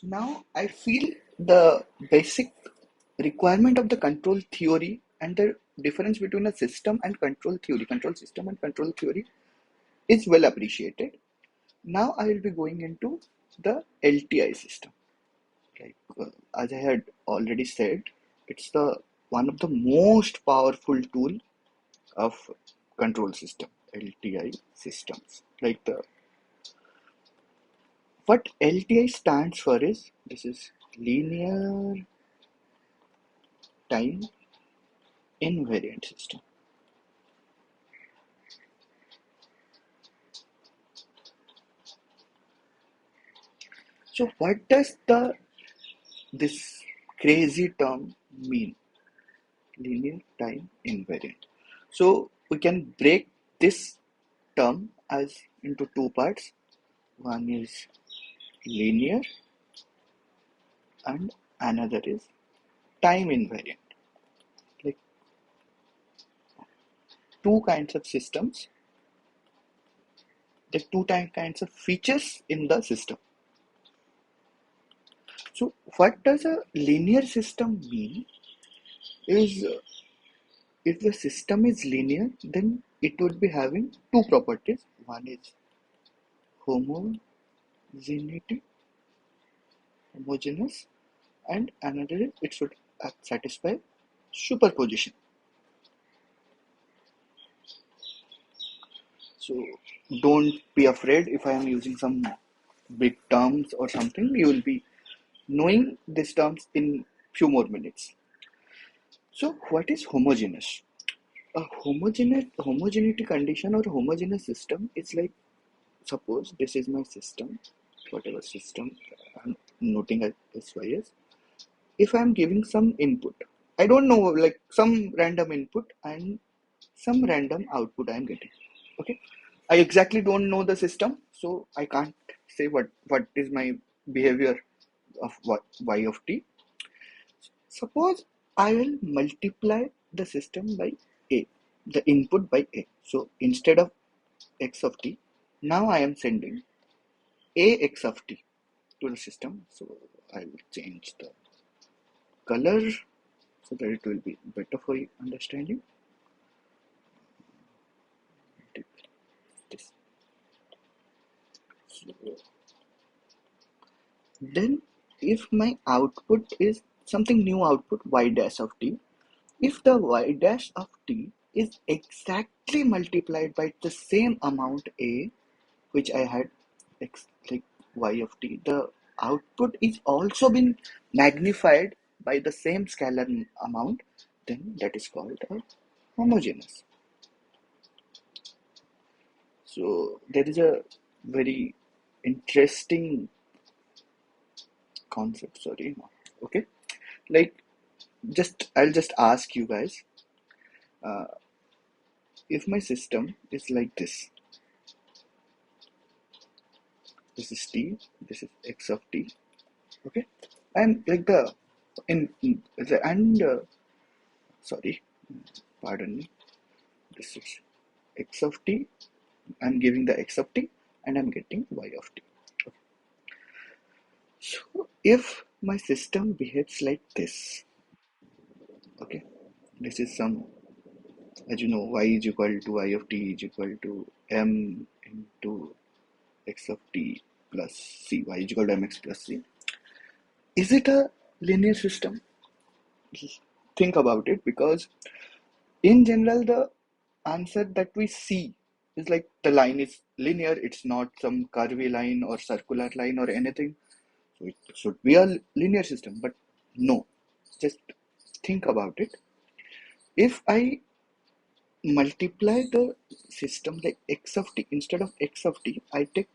Now I feel the basic requirement of the control theory and the difference between a system and control theory, control system and control theory is well appreciated. Now I will be going into the LTI system. Like as I had already said, it's the one of the most powerful tool of control system, LTI systems. Like the what LTI stands for is this is linear time invariant system. So what does the this crazy term mean? Linear time invariant. So we can break this term as into two parts. One is linear and another is time invariant. Like two kinds of systems, the kinds of features in the system. So what does a linear system mean is if the system is linear, then it would be having two properties. One is homogeneity, homogeneous, and another is it should satisfy superposition. So don't be afraid if I am using some big terms or something. You will be knowing these terms in few more minutes. So what is homogeneous? A homogeneity condition or homogeneous system is like suppose this is my system, whatever system I'm noting as SYS. If I'm giving some input, I don't know, like some random input and some random output I'm getting. Okay, I exactly don't know the system, so I can't say what is my behavior of what y of t. Suppose I will multiply the system by a, the input by a. So instead of x of t, now I am sending a x of t to the system. So I will change the color so that it will be better for you understanding. This. So then if my output is something new output y dash of t, if the y dash of t is exactly multiplied by the same amount a which I had x like y of t, the output is also been magnified by the same scalar amount, then that is called a homogeneous. So there is a very interesting concept. Sorry, okay. Like I'll just ask you guys, uh, if my system is like this is t, this is x of t, okay, and like the and sorry, pardon me, this is x of t. I'm giving the x of t, and I'm getting y of t. Okay. So if my system behaves like this, okay, this is some, as you know, y is equal to y of t is equal to m into x of t plus c, y is equal to mx plus c. Is it a linear system? Think about it, because in general the answer that we see is like the line is linear, it's not some curvy line or circular line or anything. So it should be a linear system, but no. Just think about it. If I multiply the system like x of t, instead of x of t, I take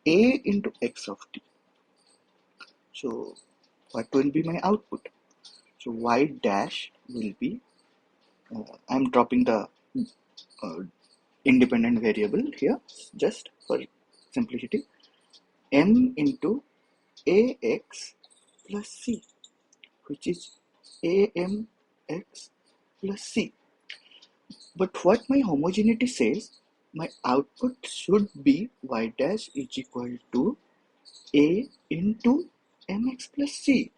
a into x of t. So what will be my output? So y dash will be, I'm dropping the uh, independent variable here just for simplicity, m into ax plus c, which is amx plus c. But what my homogeneity says, my output should be y dash is equal to a into mx plus c,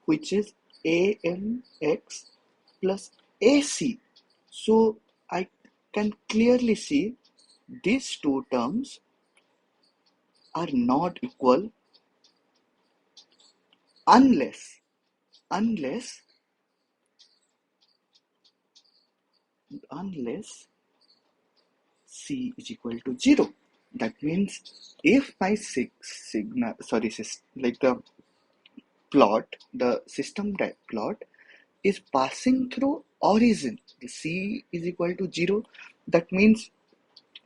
which is amx plus ac. So I can clearly see these two terms are not equal unless unless unless c is equal to 0. That means if my signal, sorry, like the system plot is passing through origin, the c is equal to 0, that means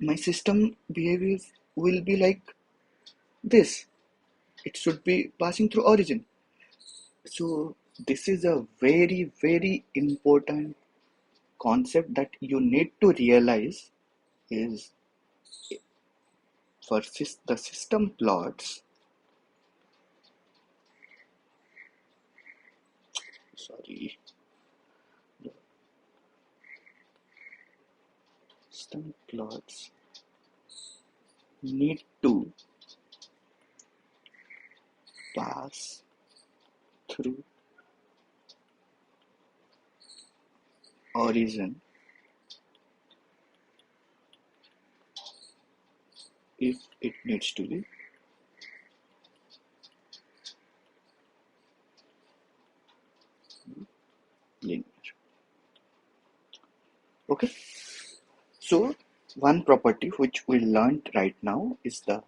my system behavior will be like this. It should be passing through origin. So this is a very, very important concept that you need to realize is for the system plots, sorry, the system plots need to pass through origin if it needs to be linear. Okay, so one property which we learned right now is the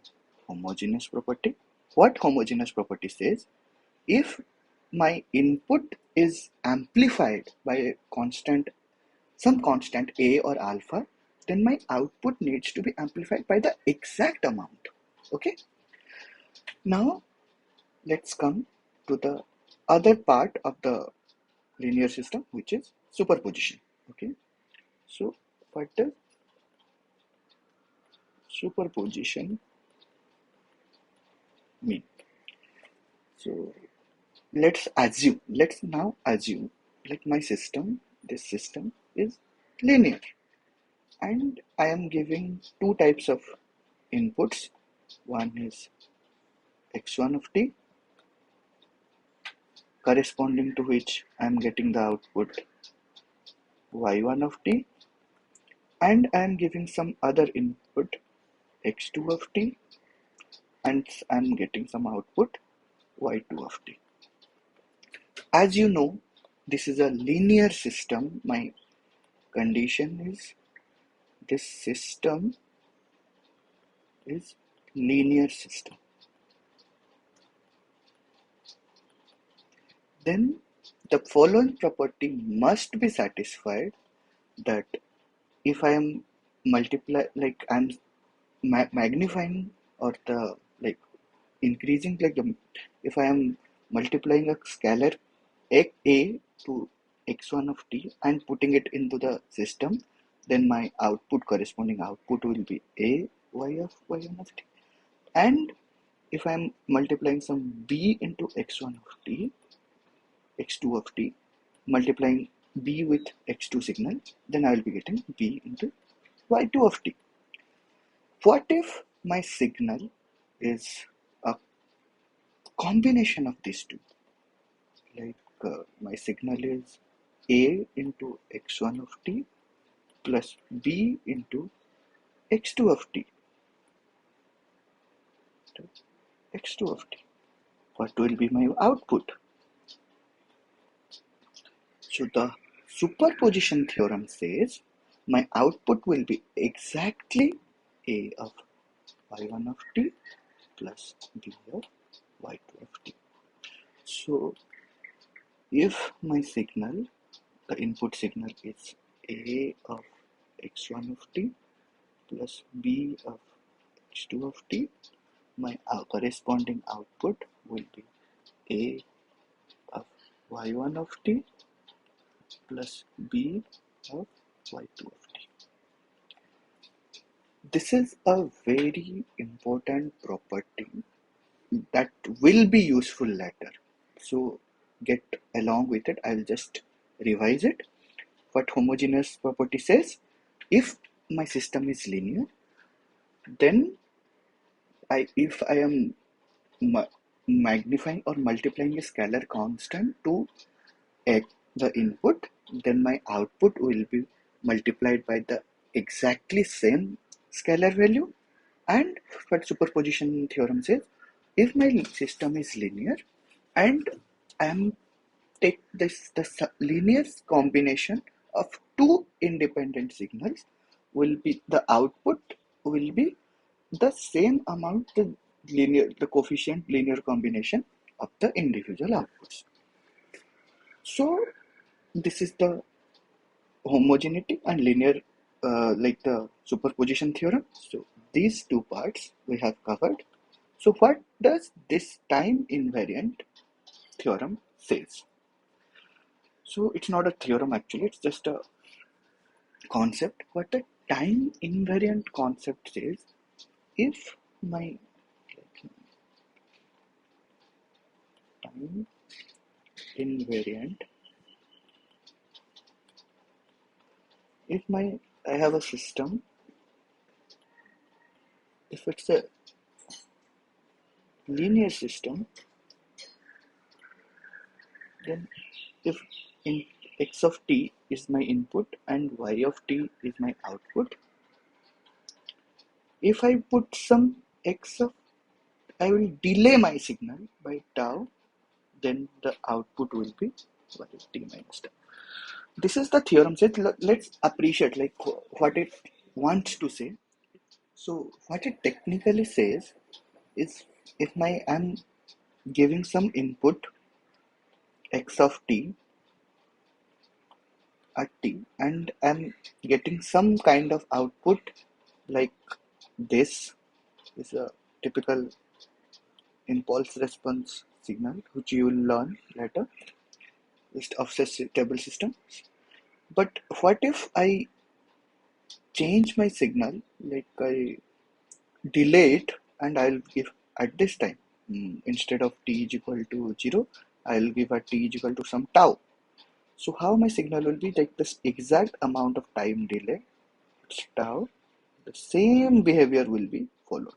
homogeneous property. What homogeneous property says, if my input is amplified by a some constant a or alpha, then my output needs to be amplified by the exact amount. Okay, now let's come to the other part of the linear system, which is superposition. Okay, so what does superposition mean? So let's now assume like this system is linear, and I am giving two types of inputs. One is x1 of t, corresponding to which I am getting the output y1 of t, and I am giving some other input x2 of t, and I am getting some output y2 of t. As you know, this is a linear system. My condition is this system is linear system. Then the following property must be satisfied, that if I am I'm magnifying or the like increasing if I am multiplying a scalar a to x1 of t and putting it into the system, then my corresponding output will be a y of y1 of t. And if I am multiplying some b into x1 of t, x2 of t, multiplying b with x2 signal, then I will be getting b into y2 of t. What if my signal is a combination of these two? Like my signal is a into x1 of t plus b into x2 of t. x2 of t. What will be my output? So the superposition theorem says my output will be exactly a of y1 of t plus b of y2 of t. So if my signal, the input signal is a of x1 of t plus b of x2 of t, my corresponding output will be a of y1 of t plus b of y2 of t. This is a very important property that will be useful later. So get along with it. I'll just revise it. What homogeneous property says, if my system is linear, then if I am magnifying or multiplying a scalar constant to the input, then my output will be multiplied by the exactly same scalar value. And what superposition theorem says, if my system is linear and I am take the linear combination of two independent signals, will be the output will be the same amount the coefficient linear combination of the individual outputs. So this is the homogeneity and linear, like the superposition theorem. So these two parts we have covered. So what does this time invariant theorem says? So it's not a theorem actually, it's just a concept. What the time invariant concept says, if my time invariant, if my I have a system, if it's a linear system, then if in x of t is my input and y of t is my output, if I put some x of, I will delay my signal by tau, then the output will be what is t minus tau. This is the theorem said. Let's appreciate like what it wants to say. So what it technically says is, if I'm giving some input x of t at t and I'm getting some kind of output like this is a typical impulse response signal which you will learn later, just offset table system. But what if I change my signal, like I delay it and I'll give at this time, instead of t is equal to 0, I'll give a t is equal to some tau. So how my signal will be like this exact amount of time delay, it's tau, the same behavior will be followed.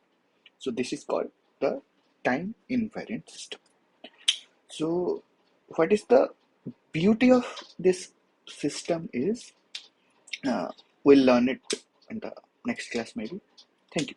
So this is called the time invariant system. So what is the beauty of this system is, we'll learn it in the next class maybe. Thank you.